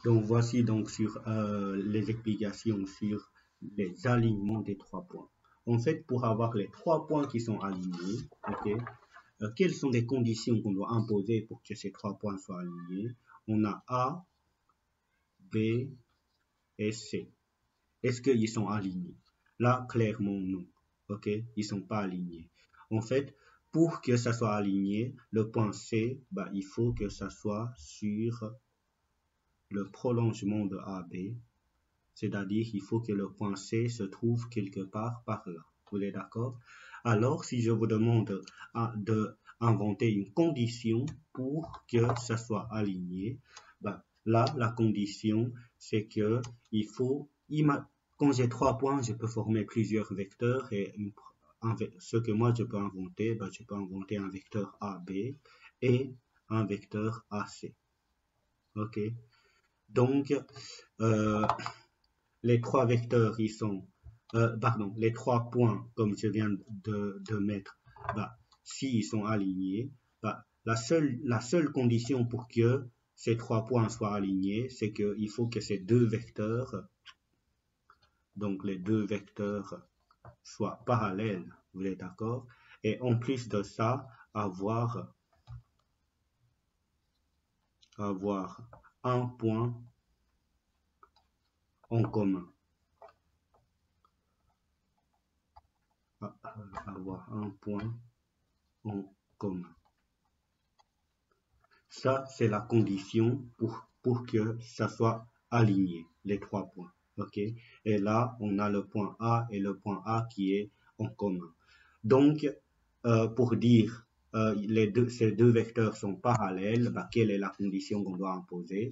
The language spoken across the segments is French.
Donc voici donc sur les explications sur les alignements des 3 points. En fait, pour avoir les 3 points qui sont alignés, ok, quelles sont les conditions qu'on doit imposer pour que ces 3 points soient alignés? On a A, B et C. Est-ce qu'ils sont alignés? Là, clairement, non. Ok, ils ne sont pas alignés. En fait, pour que ça soit aligné, le point C, bah, il faut que ça soit sur le prolongement de AB, c'est-à-dire il faut que le point C se trouve quelque part par là. Vous êtes d'accord? Alors, si je vous demande d'inventer une condition pour que ça soit aligné, bah, là, la condition, c'est que il faut, quand j'ai 3 points, je peux former plusieurs vecteurs et ce que moi je peux inventer, bah, je peux inventer un vecteur AB et un vecteur AC. Ok? Donc, les 3 vecteurs, ils sont, les 3 points, comme je viens de mettre, bah, s'ils sont alignés, bah, la seule condition pour que ces 3 points soient alignés, c'est qu'il faut que ces 2 vecteurs, donc les 2 vecteurs soient parallèles, vous êtes d'accord? Et en plus de ça, avoir un point en commun. Avoir un point en commun. Ça, c'est la condition pour que ça soit aligné, les 3 points. Ok? Et là, on a le point A et le point A qui est en commun. Donc, pour dire ces 2 vecteurs sont parallèles, bah, quelle est la condition qu'on doit imposer?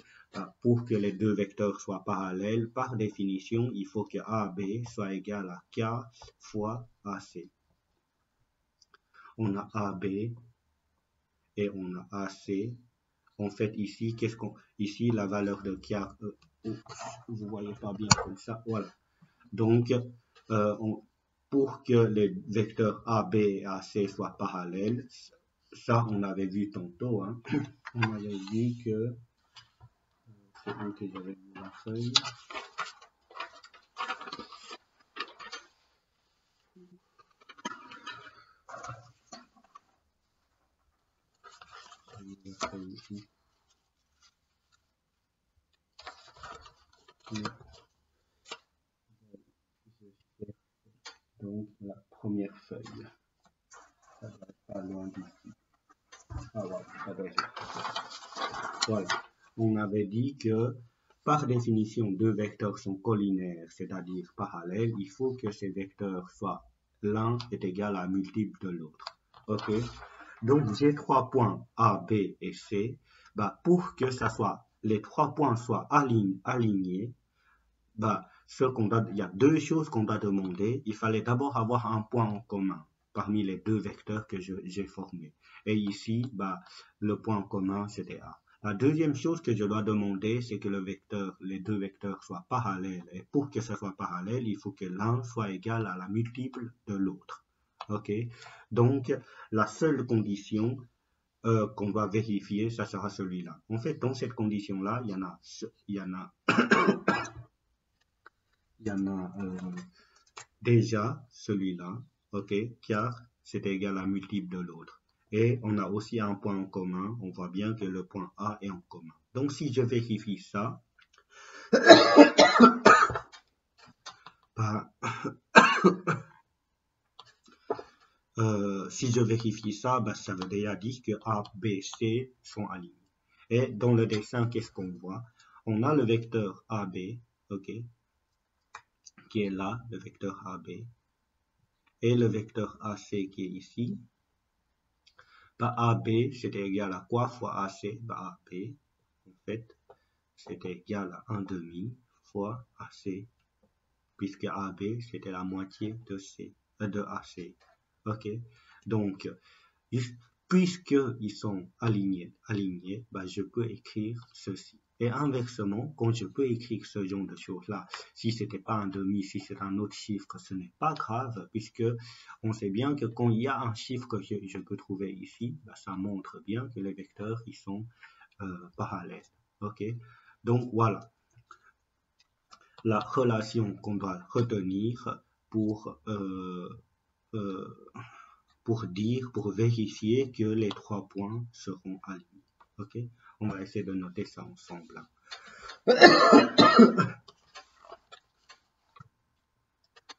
Pour que les 2 vecteurs soient parallèles, par définition, il faut que AB soit égal à K fois AC. On a AB et on a AC. En fait, ici, ici, la valeur de K, vous voyez pas bien comme ça, voilà. Donc, pour que les vecteurs AB et AC soient parallèles, ça, on avait vu tantôt, hein. On avait dit que, c'est où que j'avais mis la feuille. Donc, la première feuille. Ça va pas loin d'ici. Ah voilà, ça doit être. Voilà. On avait dit que, par définition, 2 vecteurs sont collinaires, c'est-à-dire parallèles. Il faut que ces vecteurs soient l'un est égal à un multiple de l'autre. Ok? Donc, j'ai 3 points A, B et C. Bah, pour que les 3 points soient alignés, bah, il y a 2 choses qu'on doit demander. Il fallait d'abord avoir un point en commun parmi les 2 vecteurs que j'ai formés. Et ici, bah, le point en commun, c'était A. La deuxième chose que je dois demander, c'est que les 2 vecteurs soient parallèles. Et pour que ça soit parallèle, il faut que l'un soit égal à la multiple de l'autre. Ok? Donc, la seule condition qu'on va vérifier, ça sera celui-là. En fait, dans cette condition-là, il y en a déjà celui-là, ok, car c'est égal à multiple de l'autre. Et on a aussi un point en commun, on voit bien que le point A est en commun. Donc si je vérifie ça, si je vérifie ça, bah, ça veut déjà dire que A, B, C sont alignés. Et dans le dessin, qu'est-ce qu'on voit? On a le vecteur AB, ok, qui est là, le vecteur AB, et le vecteur AC qui est ici. Bah, AB, c'était égal à quoi fois AC? Bah, AB, en fait, c'était égal à 1/2 fois AC, puisque AB, c'était la moitié de AC. Ok? Donc, puisqu'ils sont alignés, bah, je peux écrire ceci. Et inversement, quand je peux écrire ce genre de choses-là, si c'était pas 1/2, si c'est un autre chiffre, ce n'est pas grave, puisque on sait bien que quand il y a un chiffre que je peux trouver ici, bah, ça montre bien que les vecteurs, ils sont parallèles. Ok? Donc voilà la relation qu'on doit retenir pour vérifier que les 3 points seront alignés. Ok, on va essayer de noter ça ensemble.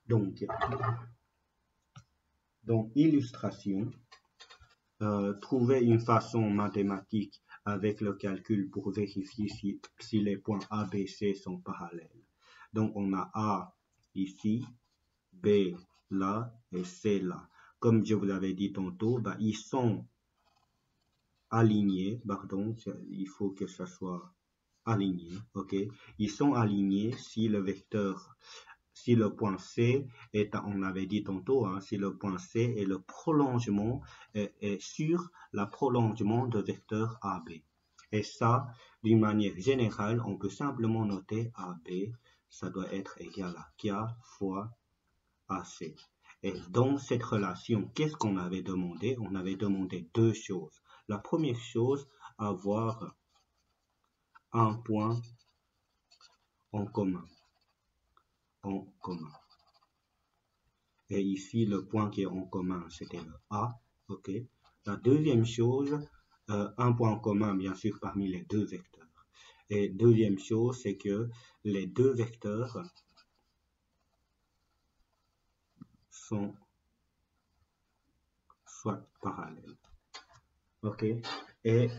Donc, dans illustration, trouver une façon mathématique avec le calcul pour vérifier si les points A, B, C sont parallèles. Donc, on a A ici, B là et C là. Comme je vous l'avais dit tantôt, bah, ils sont alignés, pardon, il faut que ça soit aligné, ok? Ils sont alignés si le vecteur, si le point C est, on avait dit tantôt, hein, si le point C est le prolongement, est sur le prolongement de vecteur AB. Et ça, d'une manière générale, on peut simplement noter AB, ça doit être égal à K fois AC. Et dans cette relation, qu'est-ce qu'on avait demandé? On avait demandé 2 choses. La première chose, avoir un point en commun. Et ici, le point qui est en commun, c'était le A. Ok. La deuxième chose, un point en commun, bien sûr, parmi les 2 vecteurs. Et deuxième chose, c'est que les 2 vecteurs sont soit parallèles. Ok. Et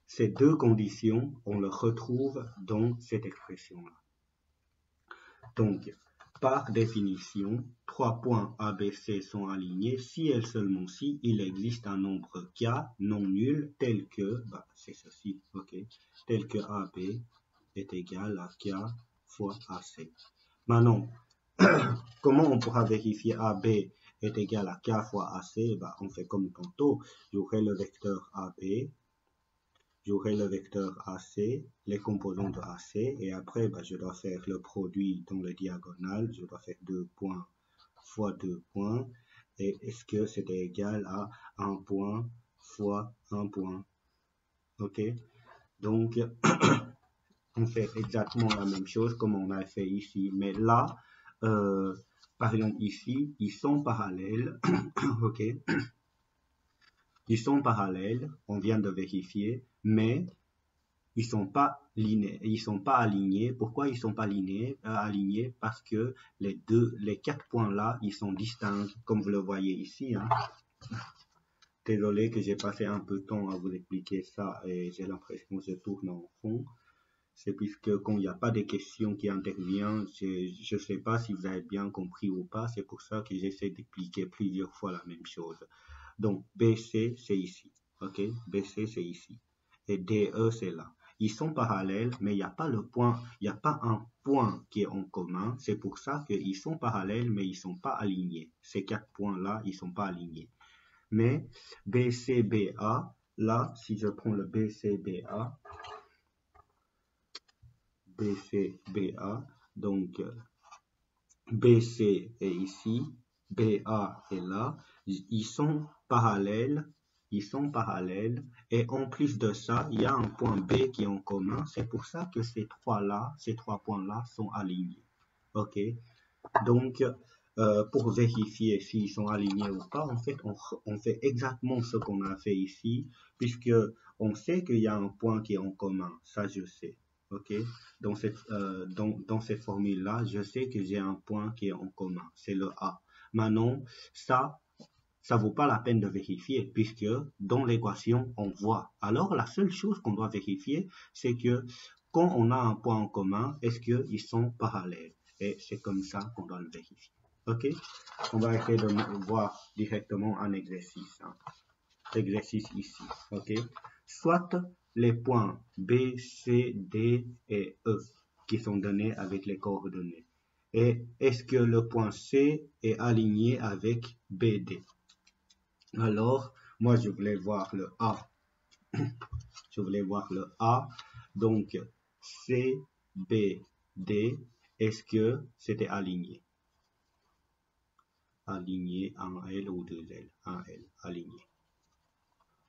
ces 2 conditions, on les retrouve dans cette expression-là. Donc, par définition, 3 points ABC sont alignés si et seulement si il existe un nombre K non nul tel que, bah, c'est ceci, ok, tel que AB est égal à K fois AC. Maintenant, comment on pourra vérifier AB est égal à K fois AC? Bah, on fait comme tantôt, j'aurai le vecteur AB, j'aurai le vecteur AC, les composants de AC, et après, bah, je dois faire le produit dans le diagonale, je dois faire 2 points fois 2 points, et est-ce que c'était égal à 1 point fois 1 point? Ok, donc on fait exactement la même chose comme on a fait ici, mais là, par exemple ici, ils sont parallèles, ok, ils sont parallèles, on vient de vérifier, mais ils sont pas linéaires, ils sont pas alignés. Pourquoi ils sont pas alignés? Parce que les 4 points là, ils sont distincts, comme vous le voyez ici. Hein. Désolé que j'ai passé un peu de temps à vous expliquer ça et j'ai l'impression que je tourne en fond. C'est puisque quand il n'y a pas de questions qui interviennent, je ne sais pas si vous avez bien compris ou pas. C'est pour ça que j'essaie d'expliquer plusieurs fois la même chose. Donc, BC, c'est ici. Ok, BC, c'est ici. Et DE, c'est là. Ils sont parallèles, mais il n'y a pas le point, il n'y a pas un point qui est en commun. C'est pour ça qu'ils sont parallèles, mais ils ne sont pas alignés. Ces 4 points-là, ils ne sont pas alignés. Mais BCBA, là, si je prends le BCBA, donc BC est ici, BA est là, ils sont parallèles, et en plus de ça, il y a un point B qui est en commun, c'est pour ça que ces 3 points-là sont alignés. Ok, donc pour vérifier s'ils sont alignés ou pas, en fait, on fait exactement ce qu'on a fait ici, puisque on sait qu'il y a un point qui est en commun, ça je sais. Ok, dans cette formule-là, je sais que j'ai un point qui est en commun, c'est le A. Maintenant, ça vaut pas la peine de vérifier, puisque dans l'équation, on voit. Alors, la seule chose qu'on doit vérifier, c'est que quand on a un point en commun, est-ce qu'ils sont parallèles? Et c'est comme ça qu'on doit le vérifier. Ok, on va essayer de voir directement un exercice. Hein. Exercice ici. Ok, soit les points B, C, D et E qui sont donnés avec les coordonnées. Et est-ce que le point C est aligné avec BD? Alors, moi, je voulais voir le A. Je voulais voir le A. Donc, C, B, D, est-ce que c'était aligné? Aligné, un L ou 2 L? Un L, aligné.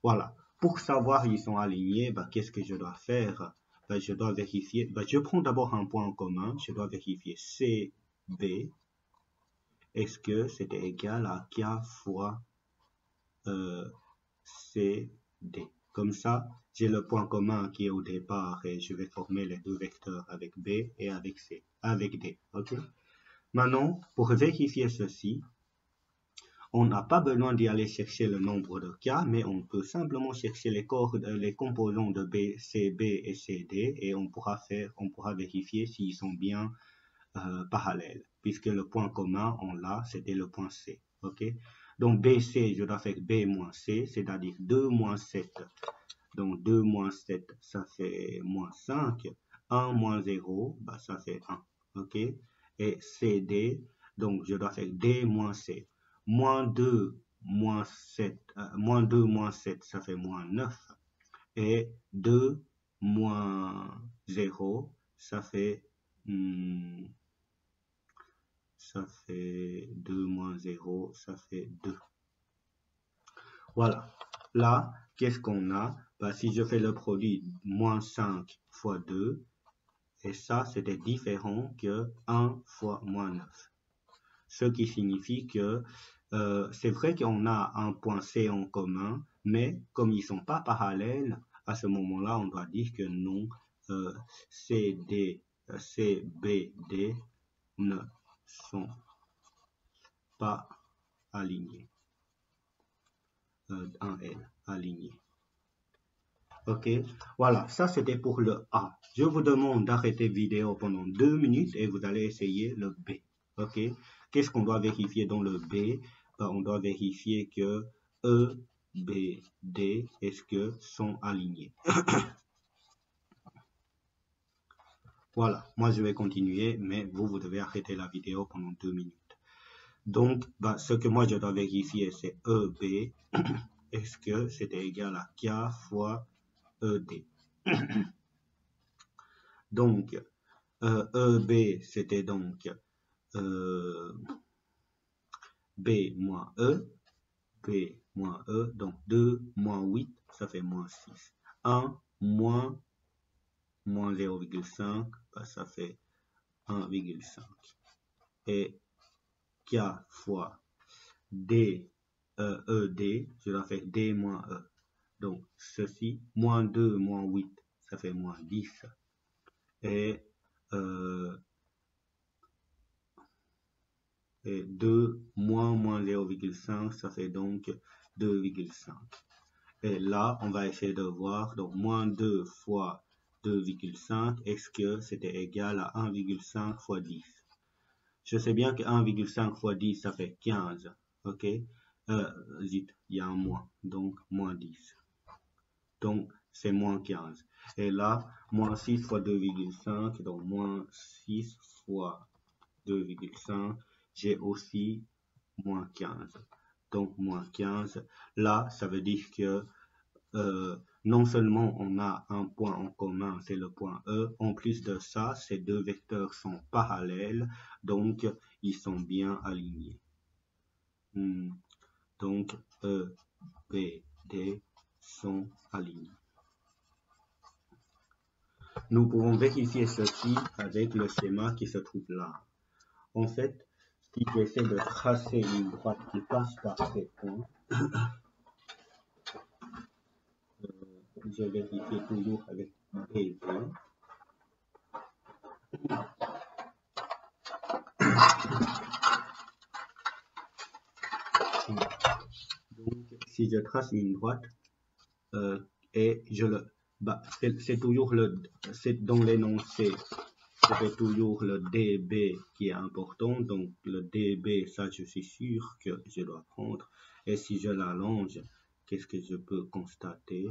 Voilà. Pour savoir ils sont alignés, bah, qu'est-ce que je dois faire? je dois vérifier, je prends d'abord un point en commun, je dois vérifier CB, est-ce que c'était égal à K fois CD. Comme ça, j'ai le point commun qui est au départ et je vais former les deux vecteurs avec B et avec C, avec D. Ok. Maintenant, pour vérifier ceci, on n'a pas besoin d'y aller chercher le nombre de K, mais on peut simplement chercher les composants de B, CB et CD et on pourra vérifier s'ils sont bien parallèles, puisque le point commun, on l'a, c'était le point C. Ok. Donc BC, je dois faire B moins C, c'est-à-dire 2 moins 7. Donc 2 moins 7, ça fait moins 5. 1 moins 0, bah, ça fait 1. Ok. Et CD, donc je dois faire D moins C. Moins 2 moins 7, moins 2 moins 7, ça fait moins 9. Et 2 moins 0, ça fait 2 moins 0, ça fait 2. Voilà. Là, qu'est-ce qu'on a? Bah, si je fais le produit moins 5 fois 2, et ça, c'était différent que 1 fois moins 9. Ce qui signifie que c'est vrai qu'on a un point C en commun, mais comme ils ne sont pas parallèles, à ce moment-là, on doit dire que non, CBD ne sont pas alignés. Un L aligné. Ok, voilà, ça c'était pour le A. Je vous demande d'arrêter vidéo pendant 2 minutes et vous allez essayer le B. Ok, qu'est-ce qu'on doit vérifier dans le B? On doit vérifier que E, B, D, est-ce que sont alignés? Voilà, moi je vais continuer, mais vous devez arrêter la vidéo pendant 2 minutes. Donc, ce que moi je dois vérifier, c'est EB. Est-ce que c'était égal à K fois ED? Donc, EB, c'était donc B moins E, B moins E, donc 2 moins 8, ça fait moins 6. 1 moins 0,5, ça fait 1,5. Et K fois D, ED, je dois faire D moins E. Donc, ceci, moins 2 moins 8, ça fait moins 10. Et 2 moins 0,5, ça fait donc 2,5. Et là, on va essayer de voir, donc moins 2 fois 2,5, est-ce que c'était égal à 1,5 fois 10? Je sais bien que 1,5 fois 10, ça fait 15, ok? Zut, il y a un moins, donc moins 10. Donc, c'est moins 15. Et là, moins 6 fois 2,5, donc moins 6 fois 2,5, j'ai aussi moins 15. Donc, moins 15. Là, ça veut dire que non seulement on a un point en commun, c'est le point E, en plus de ça, ces deux vecteurs sont parallèles, donc ils sont bien alignés. Donc, E, B, D sont alignés. Nous pouvons vérifier ceci avec le schéma qui se trouve là. En fait, si j'essaie de tracer une droite qui passe par ces points, je vérifie toujours avec B. Donc, si je trace une droite et je le... c'est toujours c'est dans l'énoncé, c'est toujours le DB qui est important. Donc, le DB, ça, je suis sûr que je dois prendre. Et si je l'allonge, qu'est-ce que je peux constater?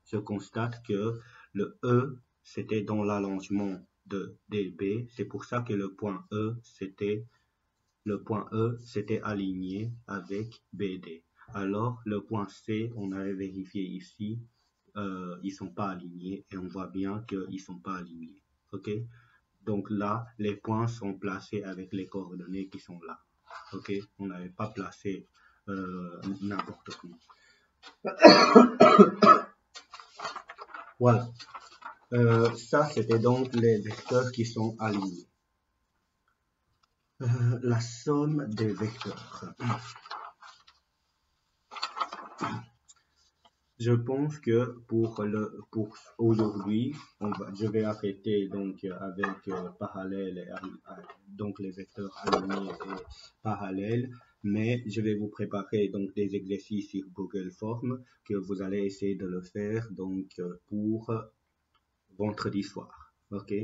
Je constate que le E, c'était dans l'allongement de DB. C'est pour ça que le point E, c'était aligné avec BD. Alors, le point C, on avait vérifié ici, ils sont pas alignés et on voit bien qu'ils sont pas alignés. Ok? Donc là, les points sont placés avec les coordonnées qui sont là. Ok? On n'avait pas placé n'importe comment. Voilà. Ça, c'était donc les vecteurs qui sont alignés. La somme des vecteurs. Je pense que pour aujourd'hui, je vais arrêter donc avec parallèle, donc les vecteurs alignés et parallèles, mais je vais vous préparer donc des exercices sur Google Forms que vous allez essayer de le faire donc pour vendredi soir, ok?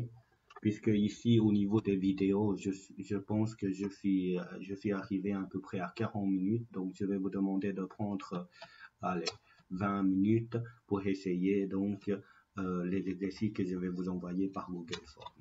Puisque ici au niveau des vidéos, je pense que je suis arrivé à peu près à 40 minutes, donc je vais vous demander de prendre allez, 20 minutes pour essayer donc les exercices que je vais vous envoyer par Google Forms.